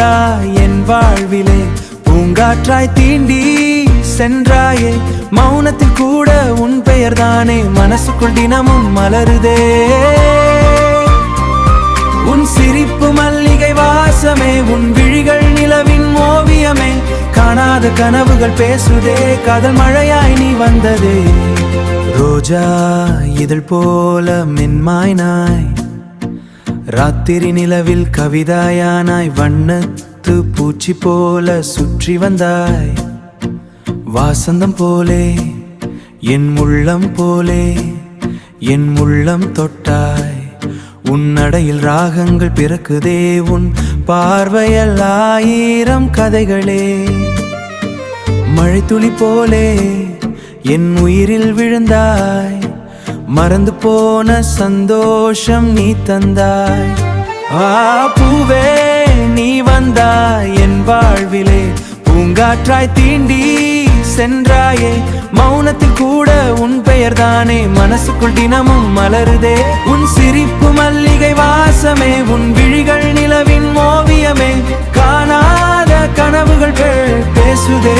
வந்தாய் என் வாழ்விலே, பூங்காற்றாய் தீண்டி சென்றாயே. மௌனத்தில் கூட உன் பெயர் தானே மனசுக்குள் தினமும் மலருதே. உன் சிரிப்பு மல்லிகை வாசமே, உன் விழிகள் நிலவின் ஓவியமே. காணாத கனவுகள் பேசுதே, காதல் மழையாய் நீ வந்ததே. ரோஜா இதழ் போல மென்மாய்னாய், ராத்திரி நிலவில் கவிதாயானாய். வண்ணத்து பூச்சி போல சுற்றி வந்தாய், வாசந்தம் போலே என் உள்ளம் போலே என் உள்ளம் தொட்டாய். உன் நடையில் ராகங்கள் பிறக்குதே, உன் பார்வையில் ஆயிரம் கதைகளே. மழைத்துளி போலே என் உயிரில் விழுந்தாய், மறந்து போன சந்தோஷம் நீ தந்தாய். பூவே நீ வந்தாய் என் வாழ்விலே, பூங்காற்றாய் தீண்டி சென்றாயே. மௌனத்தில் கூட உன் பெயர் தானே மனசுக்குள் தினமும் மலருதே. உன் சிரிப்பு மல்லிகை வாசமே, உன் விழிகள் நிலவின் ஓவியமே. காணாத கனவுகள் பேசுதே,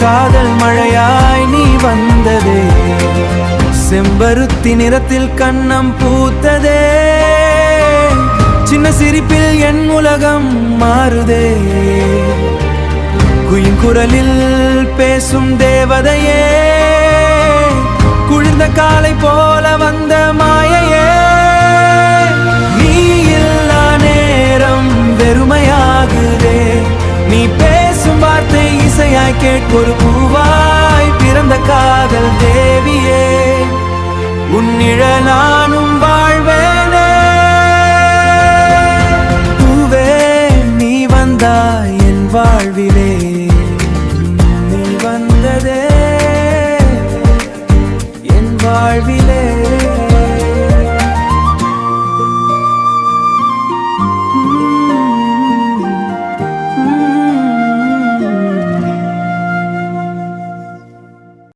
காதல் மழையாய் நீ வந்ததே. செம்பருத்தி நிறத்தில் கண்ணம் பூத்ததே, சின்ன சிரிப்பில் என் உலகம் மாறுதே. குயின் குரலில் பேசும் தேவதையே, குளிர்ந்த காலை போல வந்த மாயையே. நீ இல்லா நேரம் வெறுமையாகுதே, நீ பேசும் வார்த்தை இசையாய் கேட்கொரு பூவாய் பிறந்த காதல் தேவியே. உன் நிழல் நானும் வாழ்வேனே. பூவே நீ வந்தாய் என் வாழ்விலே, நீ வந்ததே என் வாழ்விலே.